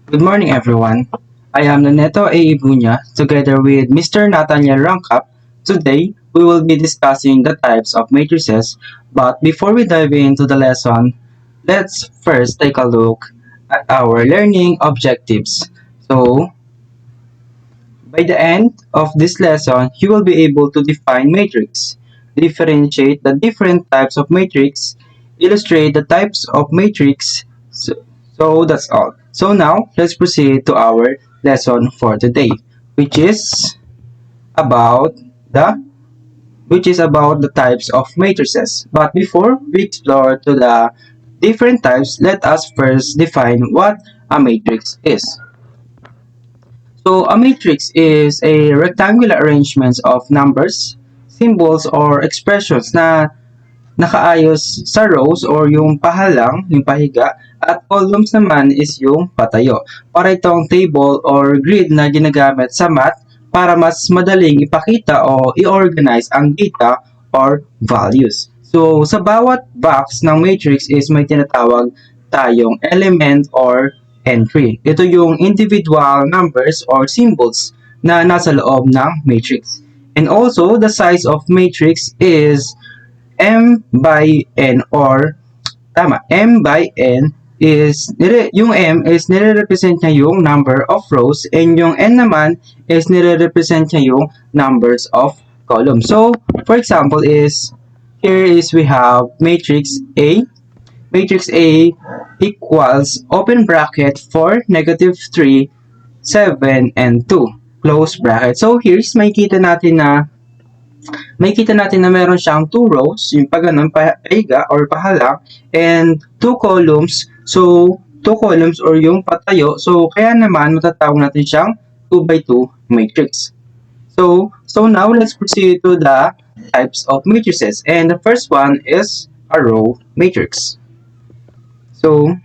Good morning, everyone. I am Neneto A. Ibunya, together with Mr. Nathaniel Rangkap. Today, we will be discussing the types of matrices, but before we dive into the lesson, let's first take a look at our learning objectives. So, by the end of this lesson, you will be able to define matrix, differentiate the different types of matrix, illustrate the types of matrix. So that's all. So now, let's proceed to our lesson for today, which is about the about the types of matrices. But before we explore to the different types, let us first define what a matrix is. So a matrix is a rectangular arrangement of numbers, symbols, or expressions na nakaayos sa rows or yung pahalang, yung pahiga, at columns naman is yung patayo. Para itong table or grid na ginagamit sa math para mas madaling ipakita o i-organize ang data or values. So, sa bawat box ng matrix is may tinatawag tayong element or entry. Ito yung individual numbers or symbols na nasa loob ng matrix. And also, the size of matrix is M by N or M by N is yung M is nire-represent niya yung number of rows and yung N naman is nire-represent niya yung numbers of columns. So, for example is here is we have matrix A. Matrix A equals open bracket 4, -3, 7, and 2. Close bracket. So, here's makikita natin na meron siyang 2 rows, yung pag ganun, pahiga or pahalang, and 2 columns. So, 2 columns or yung patayo. So, kaya naman matatawag natin siyang 2 by 2 matrix. So now let's proceed to the types of matrices. And the first one is a row matrix. So,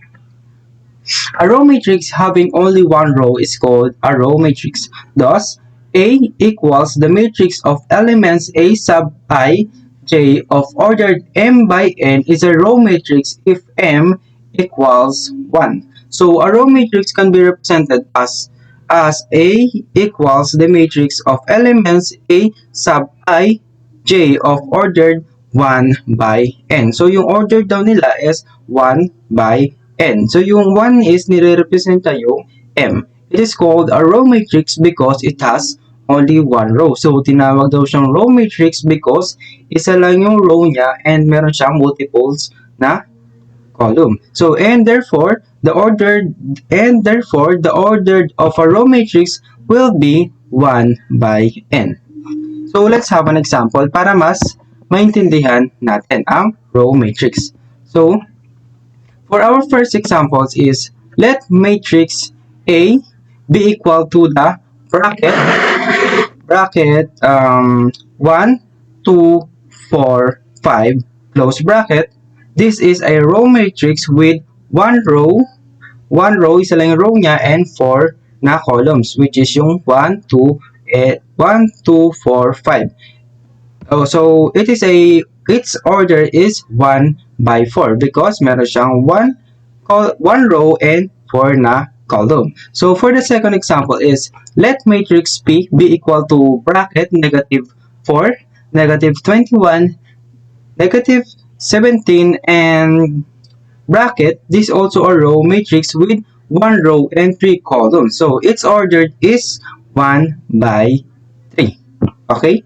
a row matrix having only one row is called a row matrix. Thus, A equals the matrix of elements A sub I, J of ordered M by N is a row matrix if M equals 1. So, a row matrix can be represented as A equals the matrix of elements A sub I, J of ordered 1 by N. So, yung order daw nila is 1 by N. So, yung 1 is nire-represent yung M. It is called a row matrix because it has only one row. So, tinawag daw siyang row matrix because isa lang yung row niya and meron siyang multiples na column. So, and therefore, the ordered of a row matrix will be 1 by N. So, let's have an example para mas maintindihan natin ang row matrix. So, for our first examples is, let matrix A be equal to the bracket 1, 2, 4, 5, close bracket. This is a row matrix with one row, isa lang yung row niya, and 4 na columns, which is yung 1, 2, 4, 5. Oh, so its order is 1 by 4 because meron siyang one row and 4 na column. So for the second example is, let matrix P be equal to bracket -4, -21, -17, and bracket, this also a row matrix with one row and 3 columns. So its order is 1 by 3. Okay?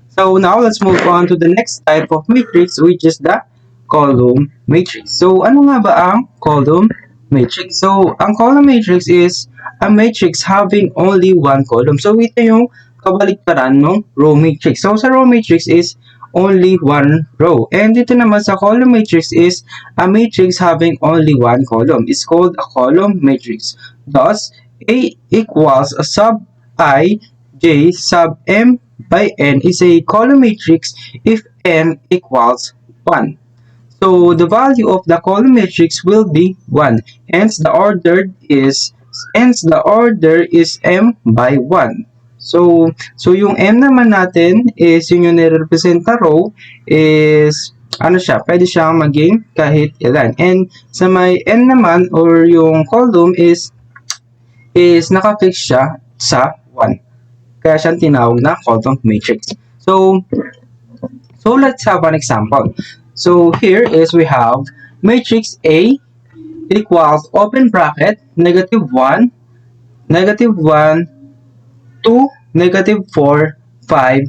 So now let's move on to the next type of matrix, which is the column matrix. So ano nga ba ang column matrix? So ang column matrix is a matrix having only one column. So ito yung kabaliktaran ng row matrix. So sa row matrix is only one row. And dito naman sa column matrix is a matrix having only one column. It's called a column matrix. Thus, A equals a sub I, J sub M by N is a column matrix if M equals 1. So the value of the column matrix will be 1. Hence the order is M by 1. So yung M naman natin is yung nire-represent na row is ano siya, pwede siyang maging kahit ilan. And sa may N naman or yung column is is nakafix siya sa 1. Kaya siyang tinawag na column matrix. So let's have an example. So here is we have matrix A equals open bracket -1, -1, 2, -4, 5.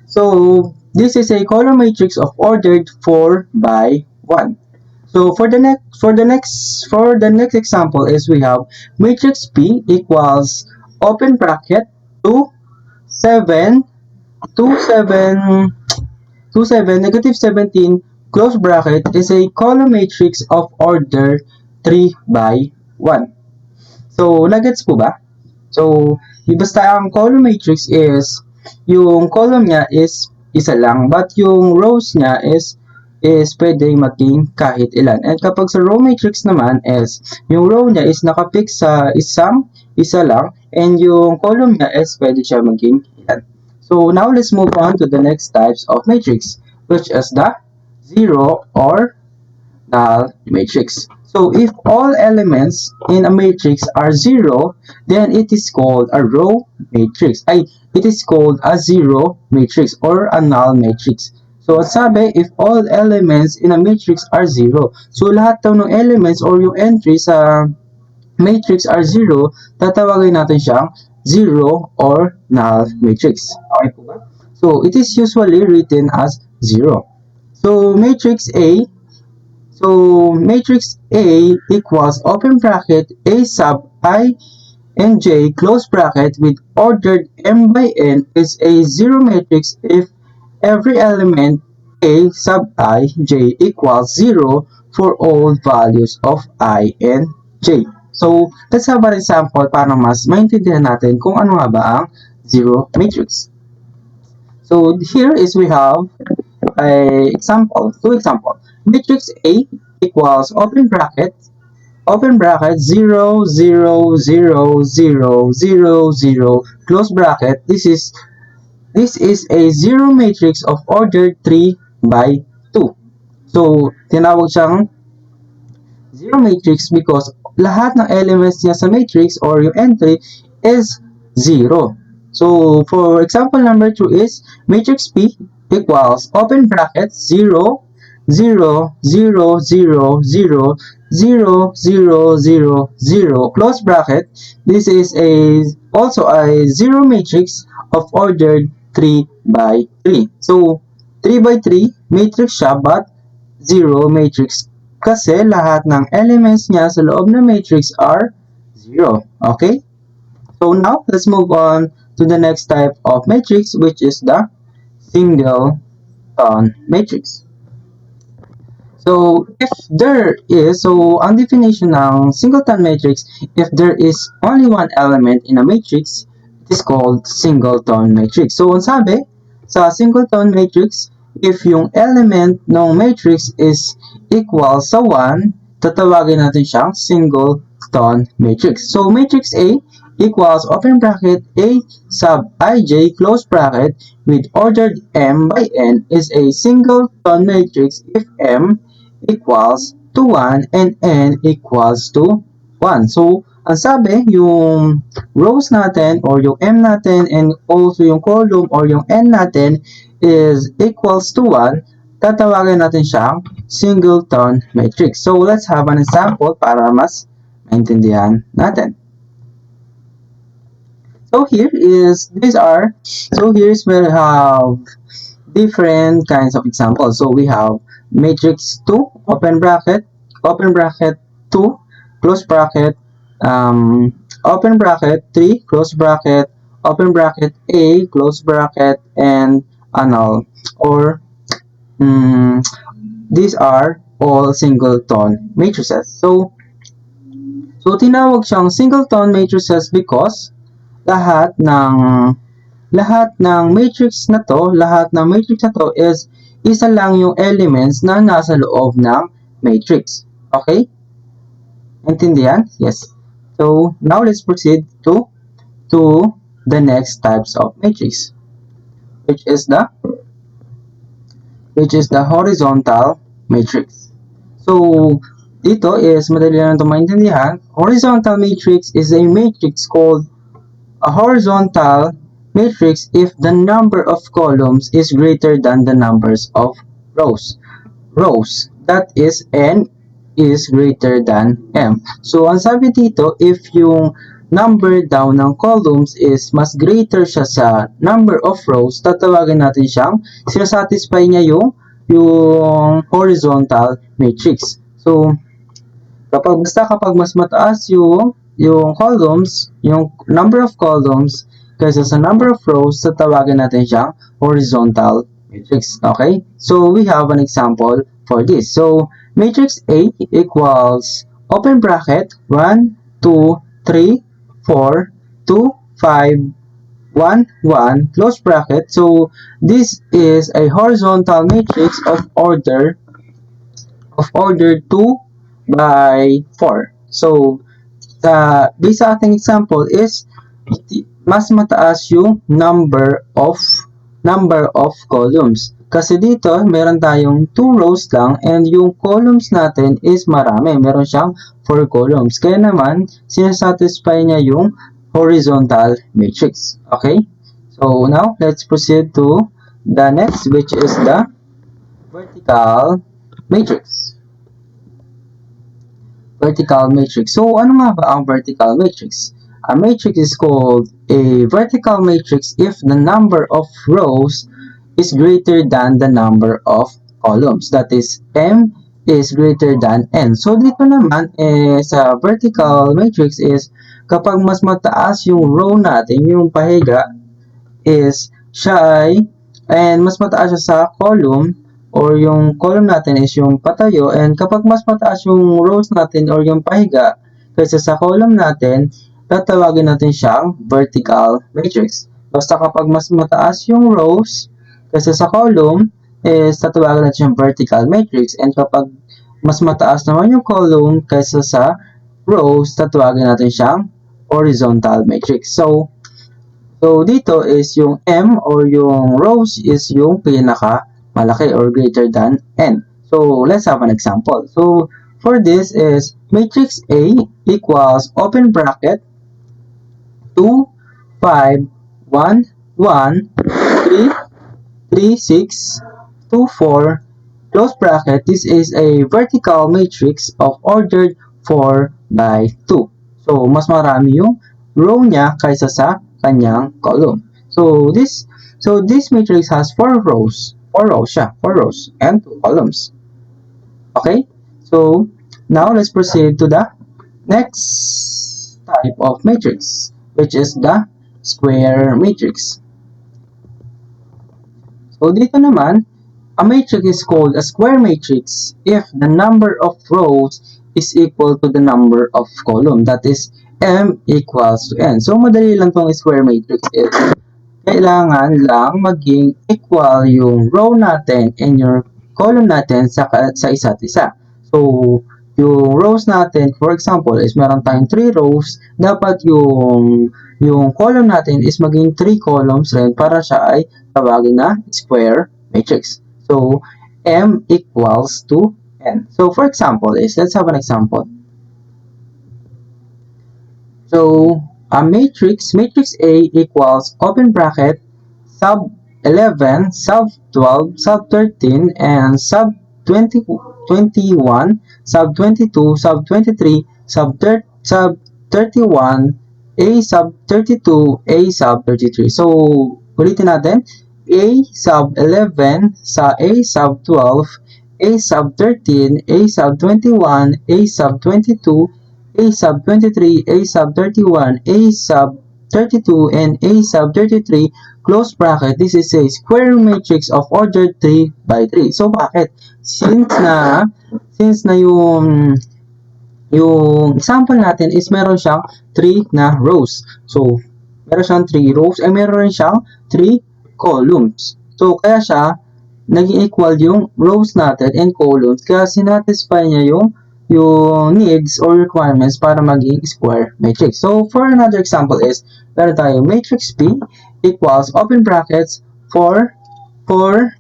So this is a column matrix of ordered 4 by 1. So for the next example is we have matrix P equals open bracket 2, 7, 2, 7, 2, 7, -17, close bracket is a column matrix of order 3 by 1. So, nagets po ba? So, basta ang column matrix is, yung column niya is isa lang, but yung rows niya is pwede maging kahit ilan. And kapag sa row matrix naman is, yung row niya is nakapik sa isa lang, and yung column niya is pwede siya maging ilan. So, now let's move on to the next types of matrix, which is the zero or null matrix. So if all elements in a matrix are zero, then it is called a row matrix. It is called a zero matrix or a null matrix. So sabi, if all elements in a matrix are zero, so lahat daw ng elements or yung entry sa matrix are zero, tatawagin natin siyang zero or null matrix. Okay po ba? So it is usually written as zero. So matrix A equals open bracket A sub I and j close bracket with ordered m by n is a zero matrix if every element A sub I j equals 0 for all values of I and j. So, let's have an example para mas maintindihan natin kung ano nga ba ang zero matrix. So, here is we have two examples. Matrix A equals open bracket 0, 0, 0, 0, 0, 0, close bracket. This is a zero matrix of order 3 by 2. So, tinawag siyang zero matrix because lahat ng elements niya sa matrix or yung entry is 0. So, for example number 2 is matrix P equals open bracket 0, 0, 0, 0, 0, 0, 0, 0, 0, close bracket. This is also a zero matrix of ordered 3 by 3. So, 3 by 3 matrix siya but zero matrix kasi lahat ng elements niya sa loob ng matrix are 0. Okay? So, now, let's move on to the next type of matrix, which is the singleton matrix. So, ang definition ng singleton matrix, if there is only one element in a matrix, it is called singleton matrix. So, ang sabi, sa singleton matrix, if yung element ng matrix is equal sa 1, tatawagin natin siyang singleton matrix. So, matrix A equals open bracket A sub ij close bracket with ordered m by n is a singleton matrix if m equals to 1 and n equals to 1. So, ang sabi, yung rows natin or yung m natin and also yung column or yung n natin is equals to 1, tatawagin natin siyang singleton matrix. So, let's have an example para mas maintindihan natin. So here's where we have different kinds of examples. So we have matrix 2, open bracket 2, close bracket, open bracket 3, close bracket, open bracket A, close bracket, and null. Or these are all singleton matrices. So tinawag siyang singleton matrices because lahat ng matrix na to is isa lang yung elements na nasa loob ng matrix. Okay? Intindihan? Yes. So, now let's proceed to the next types of matrix, which is the horizontal matrix. So, dito is madali lang ito maintindihan. Horizontal matrix is a matrix called a horizontal matrix if the number of columns is greater than the numbers of rows. That is n is greater than m. So, ang sabi dito, if yung number daw ng columns is mas greater siya sa number of rows, tatawagin natin siyang sinasatisfy niya yung horizontal matrix. So, kapag mas mataas yung columns, yung number of columns kaysa sa number of rows, tatawagin natin siyang horizontal matrix. Okay? So, we have an example for this. So, matrix A equals open bracket 1, 2, 3, 4, 2, 5, 1, 1, close bracket. So, this is a horizontal matrix of order 2 by 4. So, based sa ating example is mas mataas yung number of columns. Kasi dito, meron tayong 2 rows lang and yung columns natin is marami. Meron siyang 4 columns. Kaya naman, sinasatisfy niya yung horizontal matrix. Okay? So, now, let's proceed to the next, which is the vertical matrix. Vertical matrix. So, ano nga ba ang vertical matrix? A matrix is called a vertical matrix if the number of rows is greater than the number of columns. That is, m is greater than n. So, dito naman, sa vertical matrix is kapag mas mataas yung row natin, yung pahiga, is siya ay, and mas mataas siya sa column, or yung column natin is yung patayo, and kapag mas mataas yung rows natin or yung pahiga kaysa sa column natin, tatawagin natin siyang vertical matrix. Basta kapag mas mataas yung rows kaysa sa column, is tatawagin natin siyang vertical matrix, and kapag mas mataas naman yung column kaysa sa rows, tatawagin natin siyang horizontal matrix. So dito is yung m or yung rows is yung pinaka malaki or greater than n. So, let's have an example. So, for this is matrix A equals open bracket 2, 5, 1, 1, 3, 3, 6, 2, 4, close bracket. This is a vertical matrix of ordered 4 by 2. So, mas marami yung row niya kaysa sa kanyang column. So, this matrix has 4 rows. 4 rows and 2 columns. Okay? So, now let's proceed to the next type of matrix, which is the square matrix. So, dito naman, a matrix is called a square matrix if the number of rows is equal to the number of columns. That is, m equals to n. So, madali lang tong square matrix is kailangan lang maging equal yung row natin and yung column natin sa isa't isa. So, yung rows natin, for example, is meron tayong 3 rows, dapat yung column natin is maging 3 columns rin para siya ay tawagin na square matrix. So, m equals to n. So, for example, let's have an example. So, a matrix A equals open bracket sub 11, sub 12, sub 13, and sub 20, 21, sub 22, sub 23, sub 31, A sub 32, A sub 33. So, ulitin natin. A sub 11, sa A sub 12, A sub 13, A sub 21, A sub 22, A sub 23, A sub 31, A sub 32, and A sub 33, close bracket. This is a square matrix of order 3 by 3. So, bakit? Since na yung example natin is meron siyang 3 na rows. So, meron siyang 3 rows, ay meron rin siyang 3 columns. So, kaya siya naging equal yung rows natin and columns. Kaya sinatisfy niya yung needs or requirements para maging square matrix. So, for another example is, meron tayo matrix P equals open brackets 4, 4,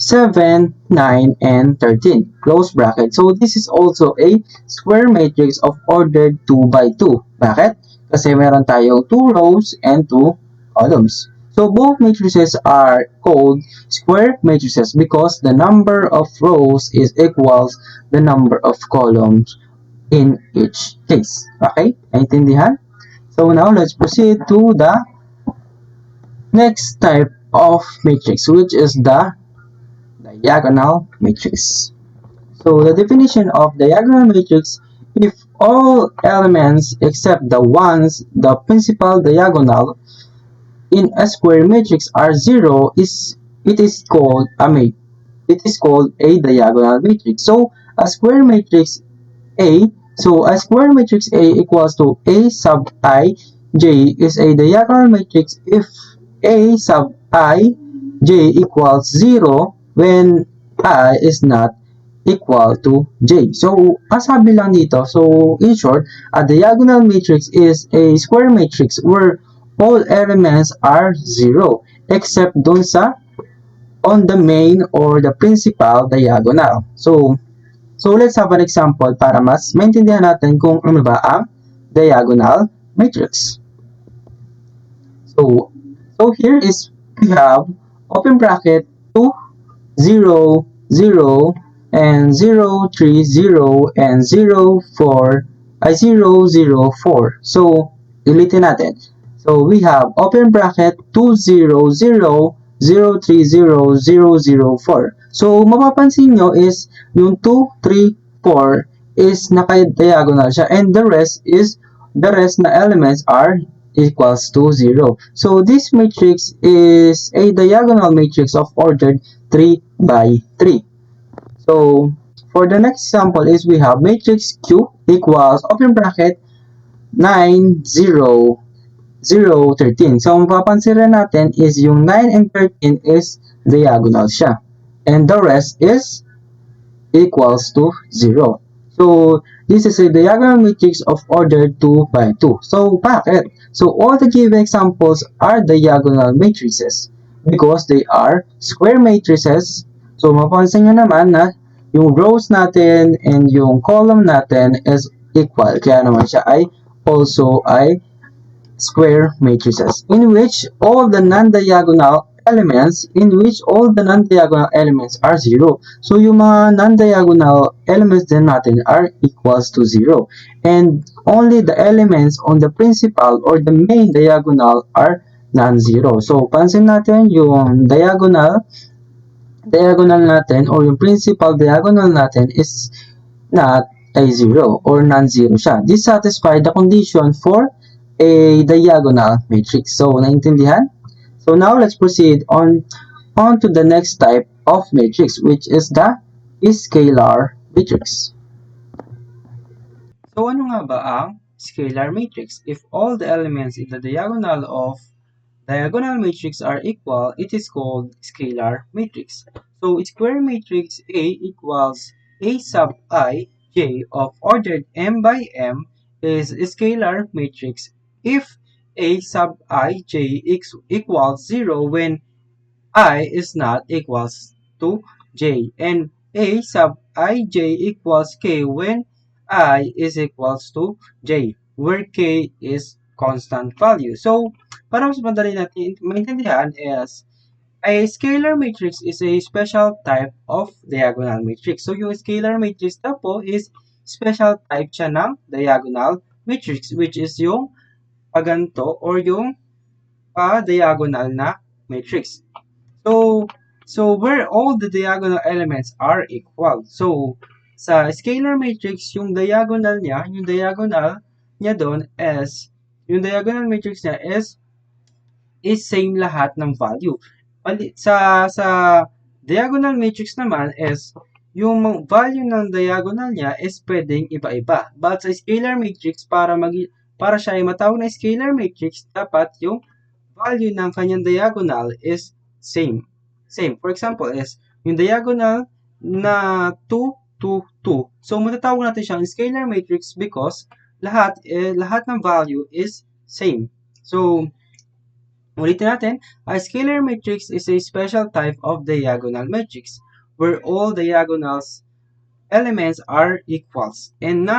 7, 9, and 13. Close bracket. So, this is also a square matrix of ordered 2 by 2. Bakit? Kasi meron tayong 2 rows and 2 columns. So, both matrices are called square matrices because the number of rows is equals the number of columns in each case. Okay? Naintindihan? So, now let's proceed to the next type of matrix, which is the diagonal matrix. So the definition of diagonal matrix, if all elements except the ones the principal diagonal in a square matrix are zero, it is called a diagonal matrix. So a square matrix A, a square matrix A equals to A sub I J is a diagonal matrix if A sub I J equals 0 when I is not equal to J. So, kasabi lang dito, so in short, a diagonal matrix is a square matrix where all elements are 0 except dun sa on the main or the principal diagonal. So let's have an example para mas maintindihan natin kung ano ba ang diagonal matrix. So, here is we have open bracket 2, 0, 0, and 0, 3, 0, and 0, 4, 0, 0, 4. So, ulitin natin. So, we have open bracket 2, 0, 0, 0, 3, 0, 0, 0, 4. So, mapapansin nyo is yung 2, 3, 4 is naka-diagonal siya and the rest na elements are equals to 0. So, this matrix is a diagonal matrix of ordered 3 by 3. So, for the next example is we have matrix Q equals open bracket 9, 0, 0, 13. So, ang mapapansin natin is yung 9 and 13 is diagonal siya. And the rest is equals to 0. So, this is a diagonal matrix of order 2 by 2. So, bakit? So, all the given examples are diagonal matrices because they are square matrices. So, mapapansin nyo naman na yung rows natin and yung column natin is equal. Kaya naman siya ay also ay square matrices in which all the non-diagonal elements are 0. So, yung mga non-diagonal elements din natin are equals to 0. And only the elements on the principal or the main diagonal are non-zero. So, pansin natin yung diagonal natin or yung principal diagonal natin is not a 0 or non-zero siya. This satisfies the condition for a diagonal matrix. So, naintindihan? So, now let's proceed on to the next type of matrix, which is the scalar matrix. So, ano nga ba ang scalar matrix? If all the elements in the diagonal of diagonal matrix are equal, it is called scalar matrix. So, square matrix A equals A sub I J of ordered m by m is a scalar matrix if A sub I J equals 0 when I is not equals to J and A sub I J equals K when I is equals to J where K is constant value. So, para mas madali natin maintindihan is a scalar matrix is a special type of diagonal matrix. So, yung scalar matrix na po is special type siya ng diagonal matrix which is yung paganto or yung pa-diagonal na matrix. So where all the diagonal elements are equal. So, sa scalar matrix, yung diagonal niya doon yung diagonal matrix niya is same lahat ng value. Sa diagonal matrix naman is yung value ng diagonal niya is pwedeng iba-iba. But sa scalar matrix, para siya ay matawag na scalar matrix, dapat yung value ng kanyang diagonal is same. For example, is yung diagonal na 2, 2, 2. So, matatawag natin siyang scalar matrix because lahat ng value is same. So, Ulitin natin, a scalar matrix is a special type of diagonal matrix where all diagonals elements are equals and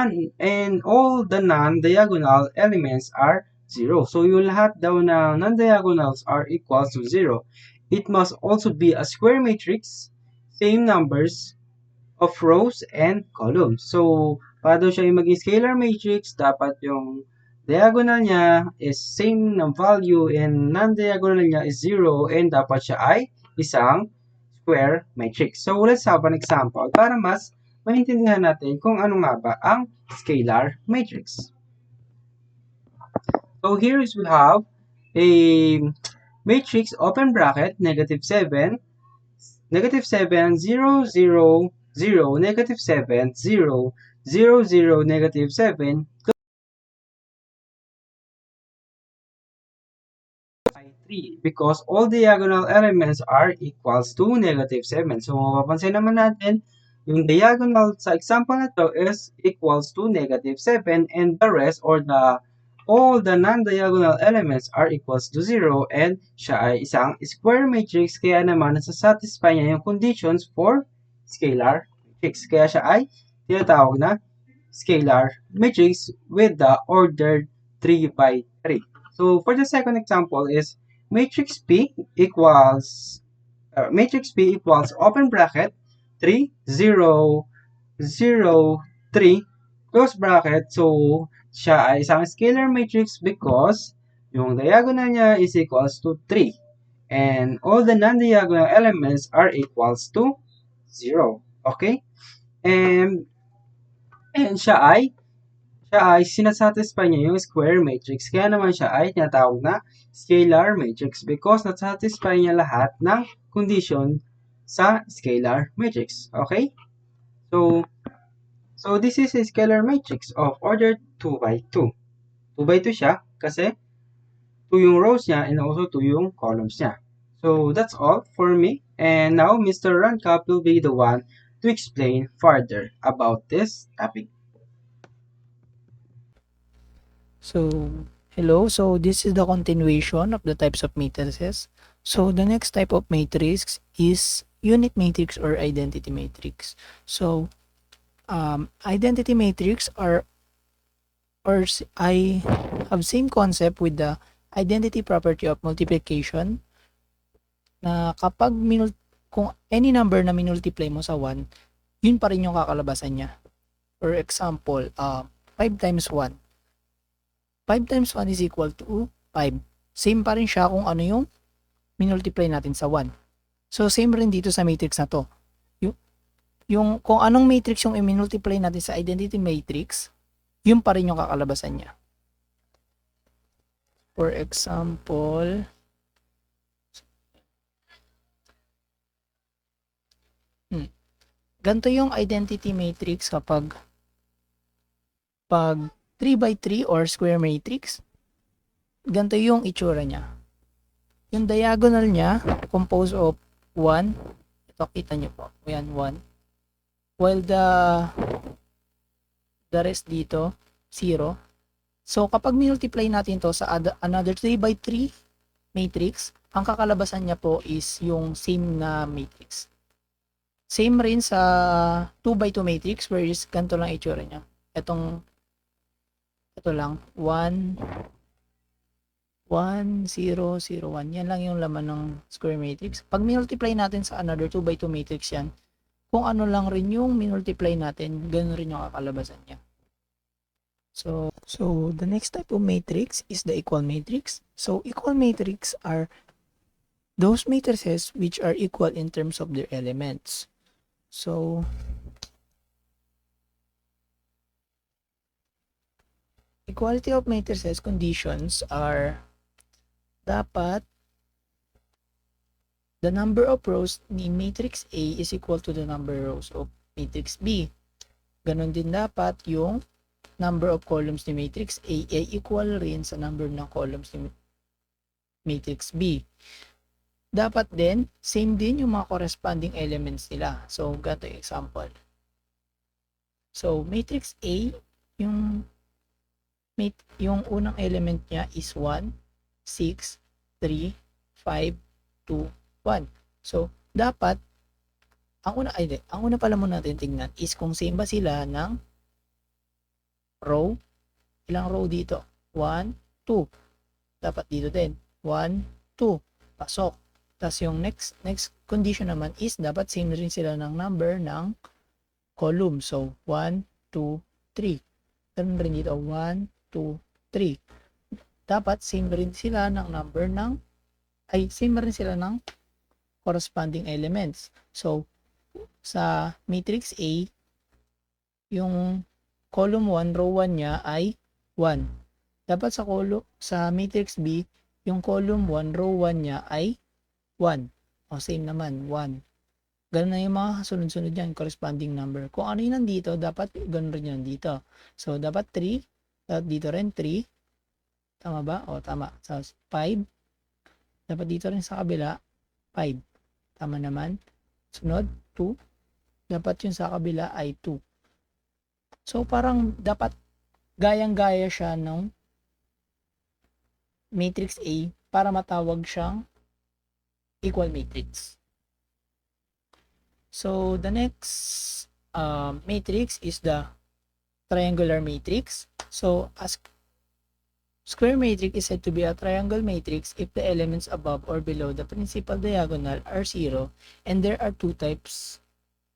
all the non-diagonal elements are zero. So yung lahat daw na non-diagonals are equals to zero. It must also be a square matrix, same numbers of rows and columns. So, para daw siya yung maging scalar matrix, dapat yung diagonal niya is same ng value and non-diagonal niya is zero and dapat siya ay isang square matrix. So, let's have an example para mas maintindihan natin kung ano nga ba ang scalar matrix. So, here is we have a matrix open bracket -7, -7, 0, 0, 0, -7, 0, 0, 0, -7, by 3 because all diagonal elements are equals to -7. So, mapapansin naman natin, yung diagonal sa example na to is equals to -7 and the rest or all the non-diagonal elements are equals to 0 and siya ay isang square matrix kaya naman nasasatisfy niya yung conditions for scalar matrix. Kaya siya ay tinatawag na scalar matrix with the ordered 3 by 3. So for the second example is matrix P equals open bracket 3, 0, 0, 3, close bracket. So siya ay isang scalar matrix because yung diagonal niya is equals to 3 and all the non-diagonal elements are equals to 0. Okay? And siya ay sinasatisfy niya yung square matrix. Kaya naman siya ay tinatawag na scalar matrix because nasatisfy niya lahat ng condition sa scalar matrix. Okay? So this is a scalar matrix of order 2 by 2. 2 by 2 siya kasi 2 yung rows niya and also 2 yung columns niya. So that's all for me. And now Mr. Rancap will be the one to explain further about this topic. So, hello. So, this is the continuation of the types of matrices. So, the next type of matrix is unit matrix or identity matrix. So, identity matrix I have same concept with the identity property of multiplication na kapag kung any number na minultiply mo sa 1, yun pa rin yung kakalabasan niya. For example, 5 times 1. 5 times 1 is equal to 5. Same pa rin siya kung ano yung minultiply natin sa 1. So, same rin dito sa matrix na to. Yung kung anong matrix yung i-multiply natin sa identity matrix, yun pa rin yung kakalabasan niya. For example, ganito yung identity matrix kapag 3 by 3 or square matrix, ganito yung itsura niya. Yung diagonal niya, composed of 1, ito kita nyo po, yan 1, while the rest dito, 0. So, kapag multiply natin to sa another 3 by 3 matrix, ang kakalabasan niya po is yung same na matrix. Same rin sa 2 by 2 matrix, where is ganito lang itsura niya. Ito lang, 1, 1, 0, 0, 1. Yan lang yung laman ng square matrix. Pag multiply natin sa another 2 by 2 matrix yan, kung ano lang rin yung multiply natin, ganun rin yung kakalabasan niya. So the next type of matrix is the equal matrix. So equal matrix are those matrices which are equal in terms of their elements. So equality of matrices conditions are dapat the number of rows ni matrix A is equal to the number of rows of matrix B. Ganon din dapat yung number of columns ni matrix A ay equal rin sa number ng columns ni matrix B. Dapat din, same din yung mga corresponding elements nila. So, ganito yung example. So, matrix A, yung unang element niya is 1, 6, 3, 5, 2, 1. So, dapat, ang una pala muna natin tingnan is kung same ba sila ng row. Ilang row dito? 1, 2. Dapat dito din. 1, 2. Pasok. Tapos yung next condition naman is dapat same rin sila ng number ng column. So, 1, 2, 3. Ganun rin dito. 1, 2, 3. Dapat same rin sila ng number ng same rin sila ng corresponding elements. So, sa matrix A, yung column 1, row 1 niya ay 1. Dapat sa matrix B, yung column 1, row 1 niya ay 1. O same naman, 1. Ganun na yung mga sunod-sunod yan, corresponding number. Kung ano yung nandito, dapat ganun rin yan dito. So, dapat 3. Dapat dito rin 3. Tama ba? O, tama. So, 5. Dapat dito rin sa kabila, 5. Tama naman. Sunod, 2. Dapat yung sa kabila ay 2. So, parang dapat gayang-gaya siya ng matrix A para matawag siyang equal matrix. So, the next matrix is the triangular matrix. So, as square matrix is said to be a triangle matrix if the elements above or below the principal diagonal are 0 and there are two types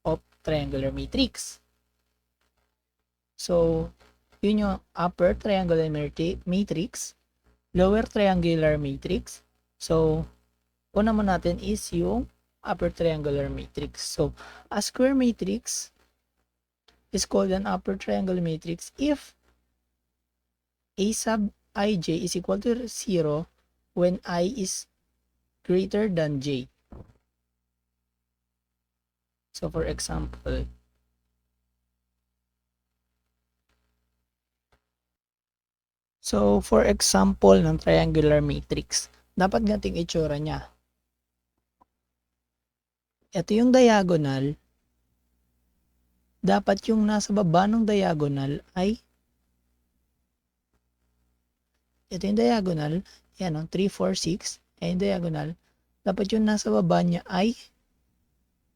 of triangular matrix. So, yun yung upper triangular matrix, lower triangular matrix. So, una mo natin is yung upper triangular matrix. So, a square matrix is called an upper triangular matrix if A sub ij is equal to 0 when I is greater than j. So, for example, ng triangular matrix, dapat ganting itsura niya. Ito yung diagonal. Dapat yung nasa baba ng diagonal ay ito yung diagonal. Yan, 3, 4, 6. Ayan yung diagonal. Dapat yung nasa baba niya ay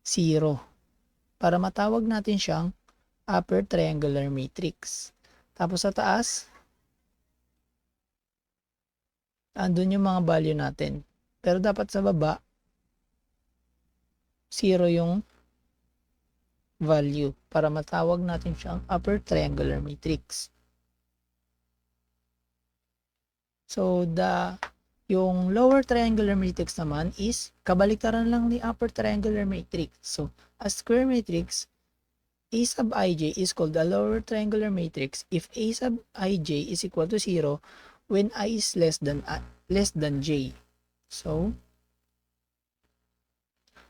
0. Para matawag natin siyang upper triangular matrix. Tapos sa taas, andun yung mga value natin. Pero dapat sa baba, 0 yung value para matawag natin siyang upper triangular matrix. So, yung lower triangular matrix naman is kabaliktaran lang ni upper triangular matrix. So, a square matrix, A sub ij is called a lower triangular matrix if A sub ij is equal to 0 when I is less than j. So,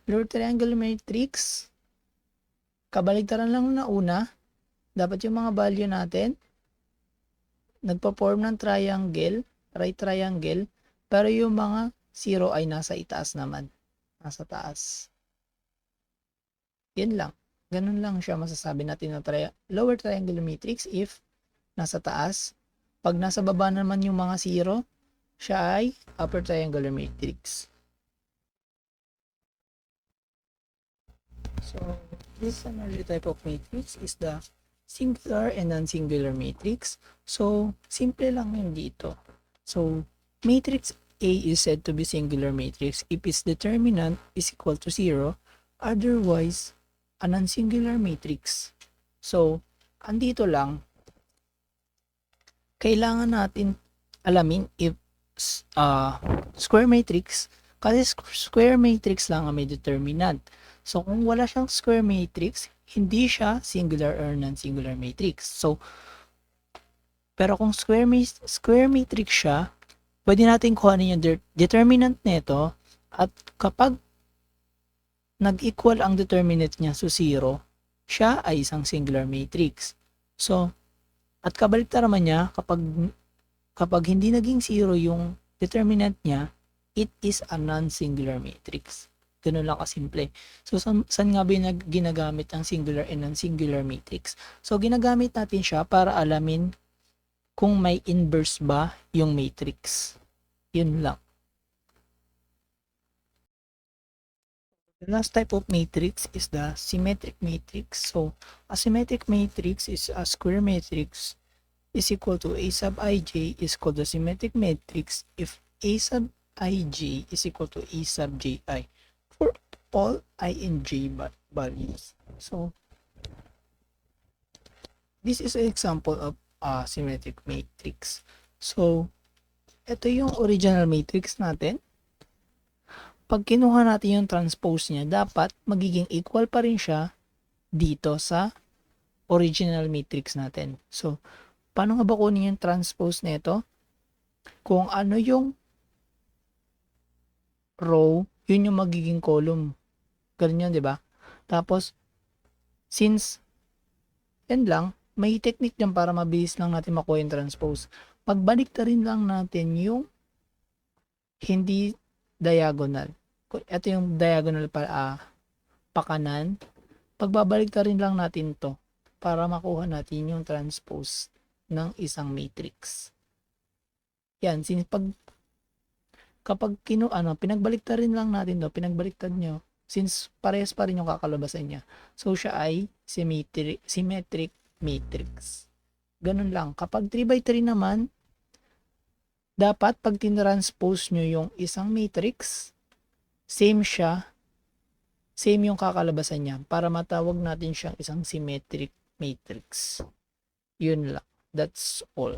lower triangular matrix, kabaligtaran lang na una, dapat yung mga value natin, nagpa-form ng triangle, right triangle, pero yung mga 0 ay nasa itaas naman. Nasa taas. Yan lang. Ganun lang siya masasabi natin na lower triangular matrix if nasa taas. Pag nasa baba naman yung mga 0, siya ay upper triangular matrix. So, this another type of matrix is the singular and non-singular matrix. So, simple lang yun dito. So, matrix A is said to be singular matrix if its determinant is equal to 0, otherwise, a non-singular matrix. So, andito lang, kailangan natin alamin if square matrix, kasi square matrix lang ang may determinant. So, kung wala siyang square matrix, hindi siya singular or non-singular matrix. So, pero kung square matrix siya, pwede natin kuhanin yung determinant nito at kapag nag-equal ang determinant niya so 0, siya ay isang singular matrix. So, at kabaliktad naman niya, kapag hindi naging 0 yung determinant niya, it is a non-singular matrix. Ganun lang kasimple. So, saan nga ba ginagamit ang singular and non-singular matrix? So, ginagamit natin siya para alamin kung may inverse ba yung matrix. Yun lang. The last type of matrix is the symmetric matrix. So, a symmetric matrix is a square matrix is equal to A sub ij is called the symmetric matrix if A sub ij is equal to A sub ji for all I and j values. So, this is an example of a symmetric matrix. So, ito yung original matrix natin. Pag kinuha natin yung transpose niya, dapat magiging equal pa rin siya dito sa original matrix natin. So, paano nga ba kunin yung transpose nito? Kung ano yung row, yun yung magiging column. Ganun yun, di ba? Tapos, since, yan lang, may technique dyan para mabilis lang natin makuha yung transpose. Pagbalik ta rin lang natin yung hindi diagonal. Ito yung diagonal pa kanan. Pagbabalik ta rin lang natin to para makuha natin yung transpose ng isang matrix. Yan, since kapag pinagbaliktad rin lang natin to, pinagbaliktad nyo, since parehas pa rin yung kakalabasan niya. So, siya ay symmetric matrix. Ganun lang. Kapag 3x3 naman, dapat pag tinranspose nyo yung isang matrix, same siya, same yung kakalabasan niya para matawag natin siyang isang symmetric matrix. Yun lang. That's all.